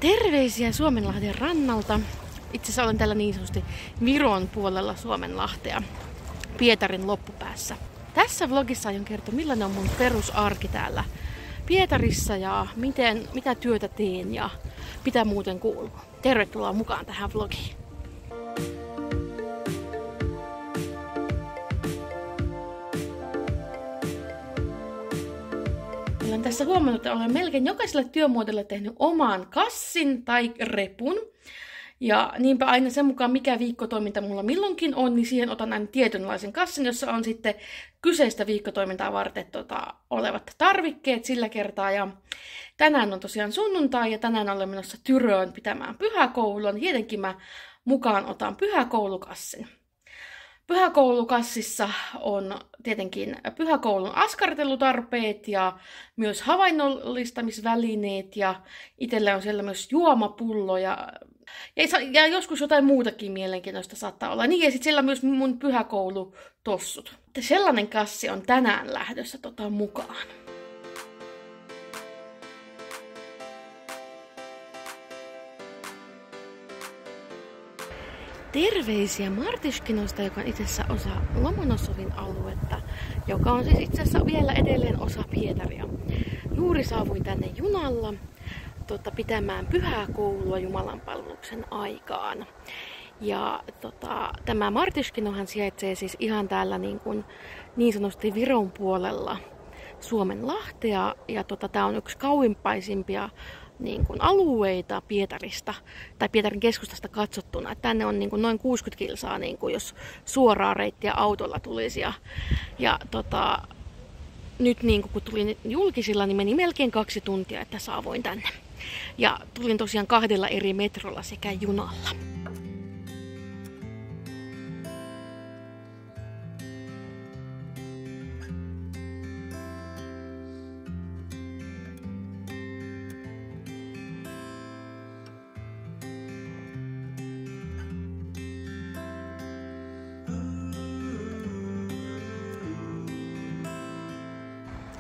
Terveisiä Suomenlahden rannalta. Itse asiassa olen täällä niin sanotusti Viron puolella Suomenlahtea, Pietarin loppupäässä. Tässä vlogissa aion kertoa, millainen on mun perusarki täällä Pietarissa ja mitä työtä teen ja mitä muuten kuuluu. Tervetuloa mukaan tähän vlogiin. Olen tässä huomannut, että olen melkein jokaiselle työmuodolle tehnyt oman kassin tai repun. Ja niinpä aina sen mukaan, mikä viikkotoiminta mulla milloinkin on, niin siihen otan aina tietynlaisen kassin, jossa on sitten kyseistä viikkotoimintaa varten olevat tarvikkeet sillä kertaa. Ja tänään on tosiaan sunnuntai ja tänään olen menossa Tyröön pitämään pyhäkoulua. Tietenkin mä mukaan otan pyhäkoulukassin. Pyhäkoulukassissa on tietenkin pyhäkoulun askartelutarpeet ja myös havainnollistamisvälineet ja itsellä on siellä myös juomapullo ja joskus jotain muutakin mielenkiintoista saattaa olla. Niin ja sitten siellä on myös mun pyhäkoulutossut. Sellainen kassi on tänään lähdössä mukaan. Terveisiä Martiskinosta, joka on itse asiassa osa Lomonossovin aluetta, joka on siis itse asiassa vielä edelleen osa Pietaria. Juuri saavuin tänne junalla pitämään pyhäkoulua Jumalanpalveluksen aikaan. Ja tämä Martiskinohan sijaitsee siis ihan täällä niin sanotusti Viron puolella Suomenlahtea. Ja tämä on yksi kauimpaisimpia alueita Pietarista tai Pietarin keskustasta katsottuna. Että tänne on noin 60 kilsaa, jos suoraa reittiä autolla tulisi. Ja nyt kun tulin julkisilla, niin meni melkein 2 tuntia, että saavuin tänne. Ja tulin tosiaan 2 eri metrolla sekä junalla.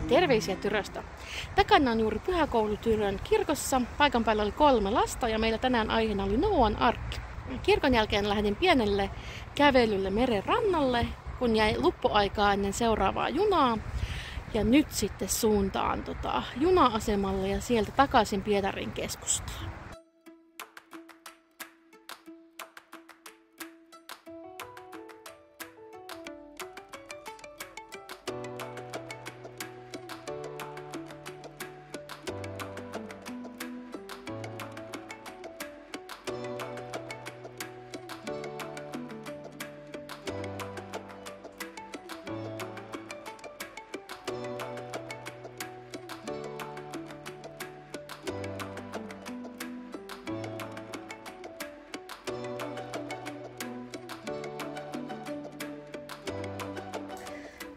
Terveisiä Tyröstä. Takana on juuri pyhäkoulu Tyrön kirkossa. Paikan päällä oli 3 lasta ja meillä tänään aiheena oli Nooan arkki. Kirkon jälkeen lähdin pienelle kävelylle meren rannalle, kun jäi luppuaikaa ennen seuraavaa junaa. Ja nyt sitten suuntaan juna-asemalle ja sieltä takaisin Pietarin keskustaan.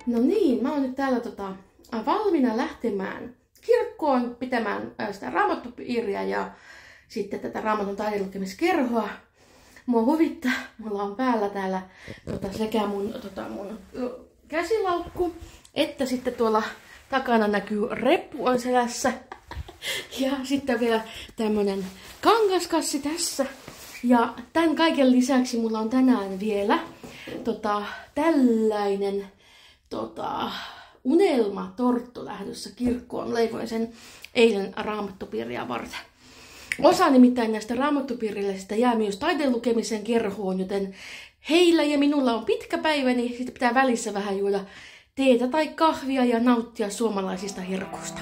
No niin, mä oon nyt täällä valmiina lähtemään kirkkoon pitämään sitä raamattupiiriä ja sitten tätä raamatun taidenlukemiskerhoa. Mua huvittaa, mulla on päällä täällä sekä mun käsilaukku, että sitten tuolla takana näkyy reppu on selässä. Ja sitten vielä tämmönen kangaskassi tässä. Ja tämän kaiken lisäksi mulla on tänään vielä tällainen unelmatorttu lähdössä kirkkoon. Leivoin sen eilen raamattupiiriä varten. Osa nimittäin näistä raamattupiirillisistä jää myös taiteen lukemisen kerhoon, joten heillä ja minulla on pitkä päivä, niin sitten pitää välissä vähän juoda teetä tai kahvia ja nauttia suomalaisista herkuista.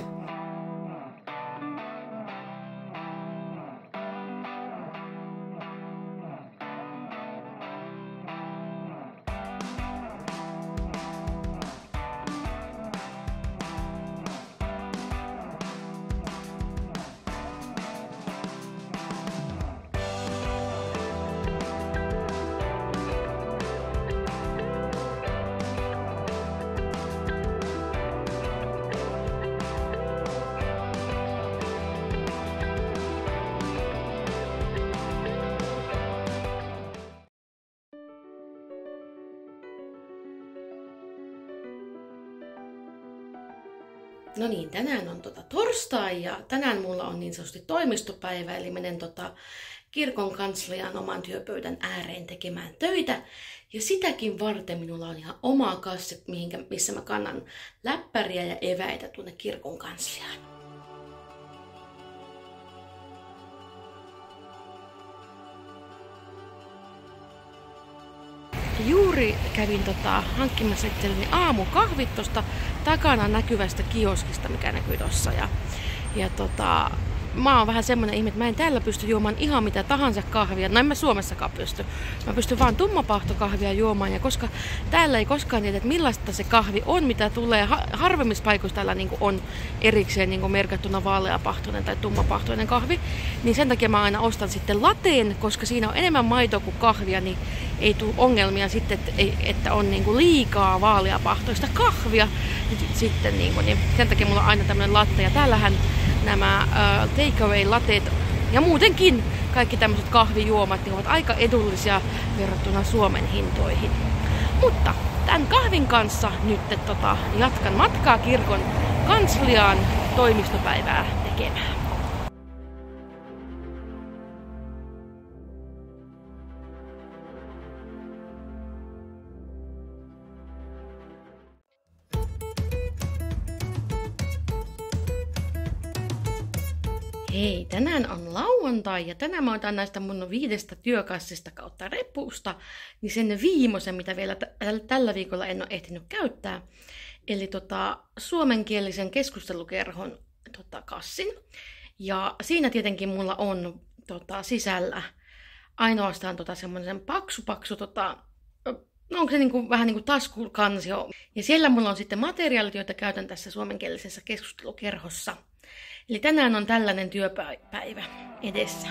No niin, tänään on torstai ja tänään mulla on niin sanotusti toimistopäivä, eli menen kirkon kansliaan oman työpöydän ääreen tekemään töitä. Ja sitäkin varten minulla on ihan oma kassi, missä mä kannan läppäriä ja eväitä tuonne kirkon kansliaan. Juuri kävin hankkimassa itselleni aamukahvit tuosta takana näkyvästä kioskista, mikä näkyy tossa. Ja mä oon vähän semmonen ihme, että mä en täällä pysty juomaan ihan mitä tahansa kahvia. No en mä Suomessakaan pysty. Mä pystyn vaan tummapahtokahvia juomaan. Ja koska täällä ei koskaan tiedä, että millaista se kahvi on, mitä tulee. Harvemmissa paikoissa täällä on erikseen merkattuna vaaleapahtoinen tai tummapahtoinen kahvi. Niin sen takia mä aina ostan sitten lateen, koska siinä on enemmän maitoa kuin kahvia, niin ei tule ongelmia sitten, että on liikaa vaaleapahtoista kahvia. Sitten niin sen takia mulla on aina tämmönen latte. Ja täällähän nämä takeaway lateet ja muutenkin kaikki tämmöiset kahvijuomat niin ovat aika edullisia verrattuna Suomen hintoihin. Mutta tämän kahvin kanssa nyt jatkan matkaa kirkon kansliaan toimistopäivää tekemään. Hei, tänään on lauantai ja tänään mä otan näistä mun 5 työkassista kautta repusta, niin sen viimeisen, mitä vielä tällä viikolla en ole ehtinyt käyttää. Eli suomenkielisen keskustelukerhon kassin. Ja siinä tietenkin mulla on sisällä ainoastaan semmoinen paksu, no onko se vähän niin kuin taskukansio. Ja siellä mulla on sitten materiaalit, joita käytän tässä suomenkielisessä keskustelukerhossa. Eli tänään on tällainen työpäivä edessä.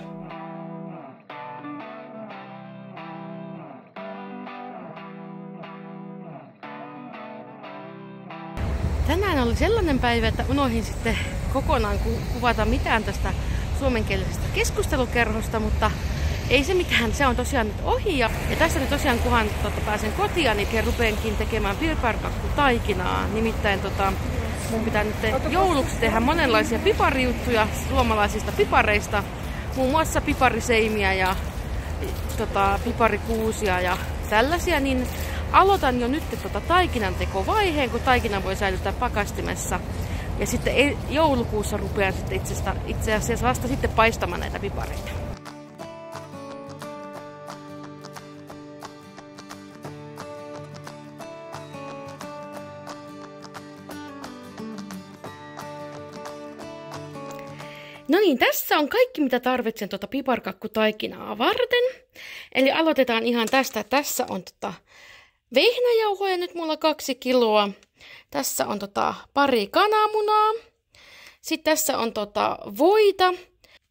Tänään oli sellainen päivä, että unohdin sitten kokonaan kuvata mitään tästä suomenkielisestä keskustelukerhosta, mutta ei se mitään, se on tosiaan nyt ohi. Ja tässä nyt tosiaan kunhan pääsen kotiin, niin rupeankin tekemään piparkakkutaikinaa. Nimittäin mun pitää nyt jouluksi tehdä monenlaisia piparijuttuja suomalaisista pipareista. Muun muassa pipariseimiä ja piparikuusia ja tällaisia. Niin aloitan jo nyt taikinan tekovaiheen, kun taikina voi säilyttää pakastimessa. Ja sitten joulukuussa rupean sitten itse asiassa vasta sitten paistamaan näitä pipareita. No niin, tässä on kaikki mitä tarvitsen piparkakkutaikinaa varten. Eli aloitetaan ihan tästä. Tässä on vehnäjauhoja nyt mulla 2 kiloa. Tässä on pari kananmunaa. Sitten tässä on voita.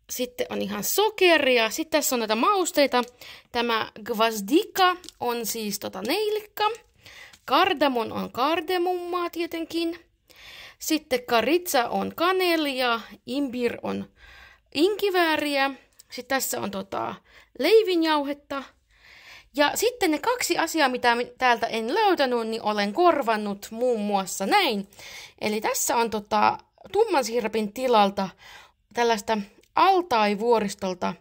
Sitten on ihan sokeria. Sitten tässä on näitä mausteita. Tämä gvazdika on siis neilikka. Kardamon on kardemummaa tietenkin. Sitten karitsa on kanelia, imbir on inkivääriä. Sitten tässä on leivinjauhetta. Ja sitten ne 2 asiaa, mitä täältä en löytänyt, niin olen korvannut muun muassa näin. Eli tässä on tumman siirapin tilalta tällaista Altai-vuoristolta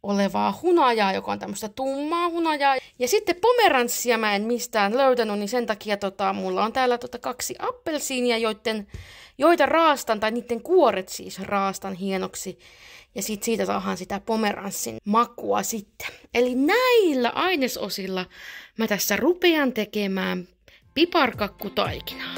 olevaa hunajaa, joka on tämmöistä tummaa hunajaa. Ja sitten pomeranssia mä en mistään löytänyt, niin sen takia mulla on täällä 2 appelsiinia, joita raastan, tai niiden kuoret siis raastan hienoksi. Ja siitä saadaan sitä pomeranssin makua sitten. Eli näillä ainesosilla mä tässä rupean tekemään piparkakkutaikinaa.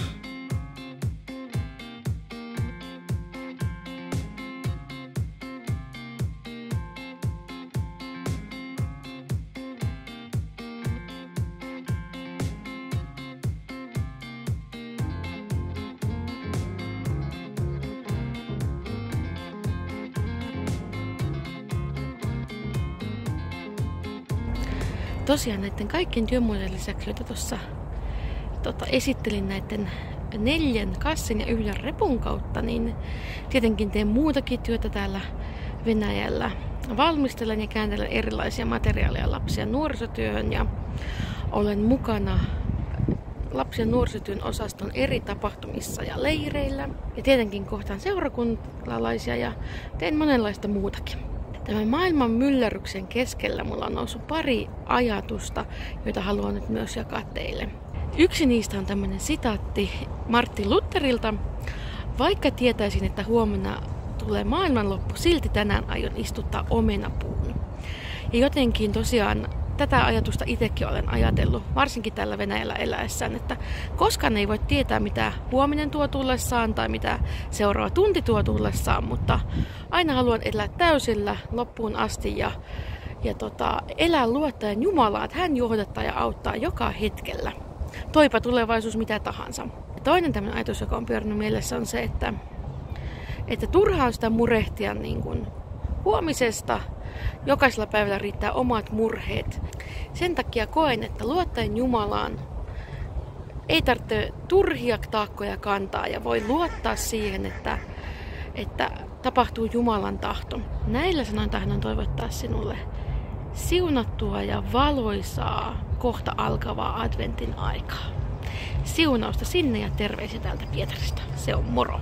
Tosiaan näiden kaikkien työmuotojen lisäksi, joita tuossa esittelin näiden 4 kassin ja 1 repun kautta, niin tietenkin teen muutakin työtä täällä Venäjällä. Valmistelen ja kääntelen erilaisia materiaaleja lapsia nuorisotyöhön ja olen mukana lapsi- ja nuorisotyön osaston eri tapahtumissa ja leireillä. Ja tietenkin kohtaan seurakuntalaisia ja teen monenlaista muutakin. Tämän maailman myllerryksen keskellä mulla on noussut pari ajatusta, joita haluan nyt myös jakaa teille. Yksi niistä on tämmöinen sitaatti Martin Lutherilta. Vaikka tietäisin, että huomenna tulee maailmanloppu, silti tänään aion istuttaa omenapuun. Ja jotenkin tosiaan tätä ajatusta itsekin olen ajatellut, varsinkin tällä Venäjällä eläessään, että koskaan ei voi tietää, mitä huominen tuo tullessaan tai mitä seuraava tunti tuo tullessaan, mutta aina haluan elää täysillä loppuun asti ja elää luottaen Jumalaa, että hän johdattaa ja auttaa joka hetkellä. Toipa tulevaisuus mitä tahansa. Ja toinen tämmöinen ajatus, joka on pyörinyt mielessä, on se, että turhaa on sitä murehtia niin kuin huomisesta. Jokaisella päivällä riittää omat murheet. Sen takia koen, että luottaen Jumalaan ei tarvitse turhia taakkoja kantaa ja voi luottaa siihen, että tapahtuu Jumalan tahto. Näillä sanoin tahdon toivottaa sinulle siunattua ja valoisaa kohta alkavaa adventin aikaa. Siunausta sinne ja terveisiä täältä Pietarista. Se on moro!